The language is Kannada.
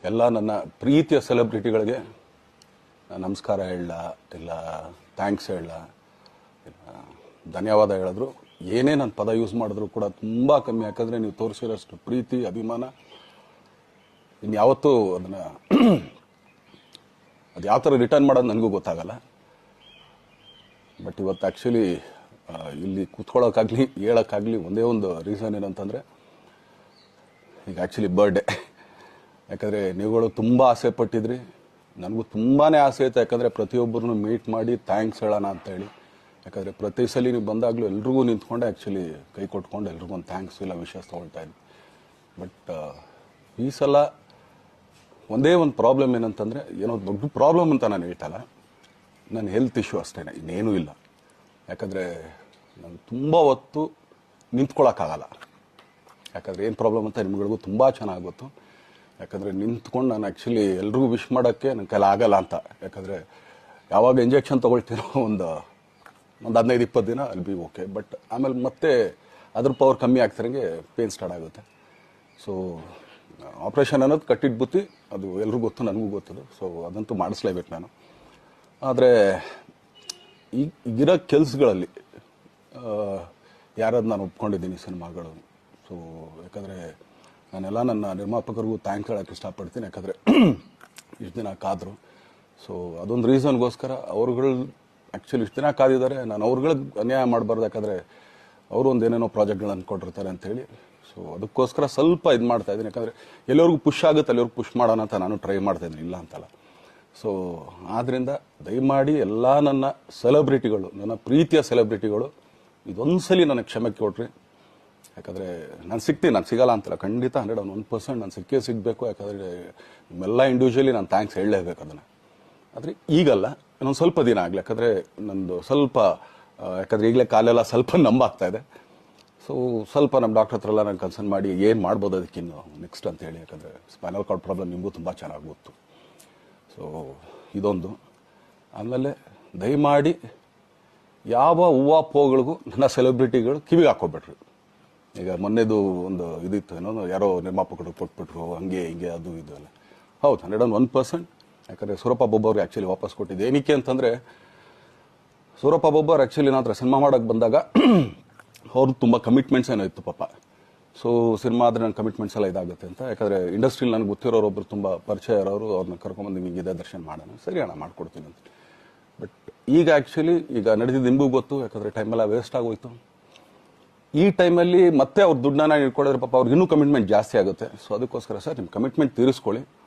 ಎಲ್ಲ ನನ್ನ ಪ್ರೀತಿಯ ಸೆಲೆಬ್ರಿಟಿಗಳಿಗೆ ನಮಸ್ಕಾರ ಹೇಳ ಇಲ್ಲ ಥ್ಯಾಂಕ್ಸ್ ಹೇಳ ಇಲ್ಲ ಧನ್ಯವಾದ ಹೇಳಿದ್ರು ಏನೇ ನನ್ನ ಪದ ಯೂಸ್ ಮಾಡಿದ್ರು ಕೂಡ ತುಂಬ ಕಮ್ಮಿ. ಯಾಕಂದರೆ ನೀವು ತೋರಿಸಿರೋಷ್ಟು ಪ್ರೀತಿ ಅಭಿಮಾನ ಇನ್ಯಾವತ್ತೂ ಅದನ್ನು ಅದು ಯಾವ ಥರ ರಿಟರ್ನ್ ಮಾಡೋದು ನನಗೂ ಗೊತ್ತಾಗಲ್ಲ. ಬಟ್ ಇವತ್ತು ಆ್ಯಕ್ಚುಲಿ ಇಲ್ಲಿ ಕೂತ್ಕೊಳ್ಳೋಕ್ಕಾಗಲಿ ಹೇಳೋಕ್ಕಾಗಲಿ ಒಂದೇ ಒಂದು ರೀಸನ್ ಏನಂತಂದರೆ ಈಗ ಆ್ಯಕ್ಚುಲಿ ಬರ್ಡೇ. ಯಾಕಂದರೆ ನೀವುಗಳು ತುಂಬ ಆಸೆ ಪಟ್ಟಿದ್ರಿ, ನನಗೂ ತುಂಬಾ ಆಸೆ ಇತ್ತು. ಯಾಕಂದರೆ ಪ್ರತಿಯೊಬ್ಬರನ್ನು ಮೀಟ್ ಮಾಡಿ ಥ್ಯಾಂಕ್ಸ್ ಹೇಳೋಣ ಅಂತೇಳಿ. ಯಾಕಂದರೆ ಪ್ರತಿ ಸಲ ನೀವು ಬಂದಾಗಲೂ ಎಲ್ರಿಗೂ ನಿಂತ್ಕೊಂಡೆ ಆ್ಯಕ್ಚುಲಿ ಕೈ ಕೊಟ್ಕೊಂಡು ಎಲ್ರಿಗೂ ಒಂದು ಥ್ಯಾಂಕ್ಸ್ ಇಲ್ಲ ವಿಶಸ್ ತೊಗೊಳ್ತಾ ಇದ್ವಿ. ಬಟ್ ಈ ಸಲ ಒಂದೇ ಒಂದು ಪ್ರಾಬ್ಲಮ್ ಏನಂತಂದರೆ, ಏನೋ ದೊಡ್ಡ ಪ್ರಾಬ್ಲಮ್ ಅಂತ ನಾನು ಹೇಳ್ತಲ್ಲ, ನನ್ನ ಹೆಲ್ತ್ ಇಶ್ಯೂ ಅಷ್ಟೇ, ಇನ್ನೇನೂ ಇಲ್ಲ. ಯಾಕಂದರೆ ನಾನು ತುಂಬ ಹೊತ್ತು ನಿಂತ್ಕೊಳ್ಳೋಕ್ಕಾಗಲ್ಲ. ಯಾಕಂದರೆ ಏನು ಪ್ರಾಬ್ಲಮ್ ಅಂತ ನಿಮ್ಗಳಿಗೂ ತುಂಬ ಚೆನ್ನಾಗಿ ಗೊತ್ತು. ಯಾಕಂದರೆ ನಿಂತ್ಕೊಂಡು ನಾನು ಆ್ಯಕ್ಚುಲಿ ಎಲ್ರಿಗೂ ವಿಶ್ ಮಾಡೋಕ್ಕೆ ನನ್ನ ಕೈಲಿ ಆಗಲ್ಲ ಅಂತ. ಯಾಕಂದರೆ ಯಾವಾಗ ಇಂಜೆಕ್ಷನ್ ತೊಗೊಳ್ತೀನೋ ಒಂದು 15-20 ದಿನ ಅಲ್ಲಿ ಬಿ ಓಕೆ. ಬಟ್ ಆಮೇಲೆ ಮತ್ತೆ ಅದ್ರ ಪವರ್ ಕಮ್ಮಿ ಆಗ್ತಿರಂಗೆ ಪೇನ್ ಸ್ಟಾರ್ಟ್ ಆಗುತ್ತೆ. ಸೊ ಆಪ್ರೇಷನ್ ಅನ್ನೋದು ಕಟ್ಟಿಟ್ಟು ಬುತ್ತಿ, ಅದು ಎಲ್ರಿಗೂ ಗೊತ್ತು, ನನಗೂ ಗೊತ್ತದು. ಸೊ ಅದಂತೂ ಮಾಡಿಸ್ಲೇಬೇಕು ನಾನು. ಆದರೆ ಈಗಿರೋ ಕೆಲಸಗಳಲ್ಲಿ ಯಾರಾದ್ರು ನಾನು ಒಪ್ಕೊಂಡಿದ್ದೀನಿ ಸಿನಿಮಾಗಳು. ಸೊ ಯಾಕಂದರೆ ನಾನೆಲ್ಲ ನನ್ನ ನಿರ್ಮಾಪಕರಿಗೂ ಥ್ಯಾಂಕ್ಸ್ ಹೇಳೋಕ್ಕೆ ಇಷ್ಟಪಡ್ತೀನಿ. ಯಾಕಂದರೆ ಇಷ್ಟು ದಿನ ಕಾದರು. ಸೊ ಅದೊಂದು ರೀಸನ್ಗೋಸ್ಕರ ಅವ್ರುಗಳು ಆ್ಯಕ್ಚುಲಿ ಇಷ್ಟು ದಿನ ಕಾದಿದ್ದಾರೆ. ನಾನು ಅವ್ರುಗಳಿಗೆ ಅನ್ಯಾಯ ಮಾಡಬಾರ್ದು. ಯಾಕಂದರೆ ಅವರು ಒಂದು ಏನೇನೋ ಪ್ರಾಜೆಕ್ಟ್ಗಳನ್ನು ಕೊಟ್ಟಿರ್ತಾರೆ ಅಂಥೇಳಿ. ಸೊ ಅದಕ್ಕೋಸ್ಕರ ಸ್ವಲ್ಪ ಇದು ಮಾಡ್ತಾಯಿದ್ದೀನಿ. ಯಾಕಂದರೆ ಎಲ್ಲರಿಗೂ ಪುಷ್ ಆಗುತ್ತೆ ಅಲ್ಲಿವ್ರಿಗೆ ಪುಷ್ ಮಾಡೋಣ ಅಂತ ನಾನು ಟ್ರೈ ಮಾಡ್ತಾಯಿದ್ದೀನಿ, ಇಲ್ಲ ಅಂತಲ್ಲ. ಸೊ ಆದ್ದರಿಂದ ದಯಮಾಡಿ ಎಲ್ಲ ನನ್ನ ಸೆಲೆಬ್ರಿಟಿಗಳು, ನನ್ನ ಪ್ರೀತಿಯ ಸೆಲೆಬ್ರಿಟಿಗಳು, ಇದೊಂದು ಸಲ ನನಗೆ ಕ್ಷಮೆ ಕೊಡ್ರಿ. ಯಾಕಂದರೆ ನಾನು ಸಿಗ್ತೀನಿ, ನಾನು ಸಿಗಲ್ಲ ಅಂತಲ್ಲ, ಖಂಡಿತ 101% ನಾನು ಸಿಕ್ಕೇ ಸಿಗಬೇಕು. ಯಾಕಂದರೆ ನಿಮ್ಮೆಲ್ಲ ಇಂಡಿವಿಜುವಲಿ ನಾನು ಥ್ಯಾಂಕ್ಸ್ ಹೇಳಲೇಬೇಕು ಅದನ್ನು. ಆದರೆ ಈಗಲ್ಲ, ಇನ್ನೊಂದು ಸ್ವಲ್ಪ ದಿನ ಆಗಲಿ. ಯಾಕಂದರೆ ನಂದು ಸ್ವಲ್ಪ ಯಾಕಂದರೆ ಈಗಲೇ ಕಾಲೆಲ್ಲ ಸ್ವಲ್ಪ ನಂಬಾಗ್ತಾ ಇದೆ. ಸೊ ಸ್ವಲ್ಪ ನಮ್ಮ ಡಾಕ್ಟರ್ ಹತ್ರ ಎಲ್ಲ ನಾನು ಕನ್ಸರ್ನ್ ಮಾಡಿ ಏನು ಮಾಡ್ಬೋದು ಅದಕ್ಕಿನ್ನು ನೆಕ್ಸ್ಟ್ ಅಂತೇಳಿ. ಯಾಕಂದರೆ ಸ್ಪೈನಲ್ ಕಾರ್ಡ್ ಪ್ರಾಬ್ಲಮ್ ನಿಮಗೂ ತುಂಬ ಚೆನ್ನಾಗಿ ಗೊತ್ತು. ಸೊ ಇದೊಂದು. ಆಮೇಲೆ ದಯಮಾಡಿ ಯಾವ ಹೂವು ನನ್ನ ಸೆಲೆಬ್ರಿಟಿಗಳು ಕಿವಿಗೆ ಹಾಕೋಬೇಡ್ರಿ. ಈಗ ಮೊನ್ನೆದು ಒಂದು ಇದಿತ್ತು, ಏನೋ ಯಾರೋ ನಿರ್ಮಾಪಕರು ಕೊಟ್ಬಿಟ್ರು ಹಂಗೆ ಹಿಂಗೆ ಅದು ಇದು ಎಲ್ಲ. ಹೌದು, 101%. ಯಾಕಂದರೆ ಸೂರಪ್ಪ ಬೊಬ್ಬ ಅವ್ರಿಗೆ ಆ್ಯಕ್ಚುಲಿ ವಾಪಸ್ ಕೊಟ್ಟಿದ್ದು ಏನಕ್ಕೆ ಅಂತಂದರೆ, ಸೂರಪ್ಪ ಬೊಬ್ಬ ಅವ್ರು ಆ್ಯಕ್ಚುಲಿ ನನ್ನ ಹತ್ರ ಸಿನಿಮಾ ಮಾಡೋಕ್ಕೆ ಬಂದಾಗ ಅವ್ರದ್ದು ತುಂಬ ಕಮಿಟ್ಮೆಂಟ್ಸ್ ಏನೋ ಇತ್ತು ಪಾಪ. ಸೊ ಸಿನಿಮಾ ಆದರೆ ನನ್ನ ಕಮಿಟ್ಮೆಂಟ್ಸ್ ಎಲ್ಲ ಇದಾಗುತ್ತೆ ಅಂತ. ಯಾಕಂದರೆ ಇಂಡಸ್ಟ್ರಿಲಿ ನನಗೆ ಗೊತ್ತಿರೋರೊಬ್ಬರು ತುಂಬ ಪರಿಚಯ ಇರೋರು, ಅವ್ರನ್ನ ಕರ್ಕೊಂಬಂದು ಹಿಂಗಿದೆ ದರ್ಶನ ಮಾಡೋಣ, ಸರಿ ಅಣ್ಣ ಮಾಡ್ಕೊಡ್ತೀನಿ ಅಂತ. ಬಟ್ ಈಗ ಆ್ಯಕ್ಚುಲಿ ಈಗ ನಡೆದಿದ್ದು ನಿಮಗೂ ಗೊತ್ತು. ಯಾಕಂದರೆ ಟೈಮೆಲ್ಲ ವೇಸ್ಟ್ ಆಗೋಯ್ತು. ಈ ಟೈಮಲ್ಲಿ ಮತ್ತೆ ಅವ್ರ ದುಡ್ಡನ್ನ ಇಟ್ಕೊಡಿದ್ರೆ ಪಾಪ ಅವ್ರಿಗೆ ಇನ್ನೂ ಕಮಿಟ್ಮೆಂಟ್ ಜಾಸ್ತಿ ಆಗುತ್ತೆ. ಸೊ ಅದಕ್ಕೋಸ್ಕರ ಸರ್ ನಿಮ್ಮ ಕಮಿಟ್ಮೆಂಟ್ ತೀರಿಸ್ಕೊಳ್ಳಿ.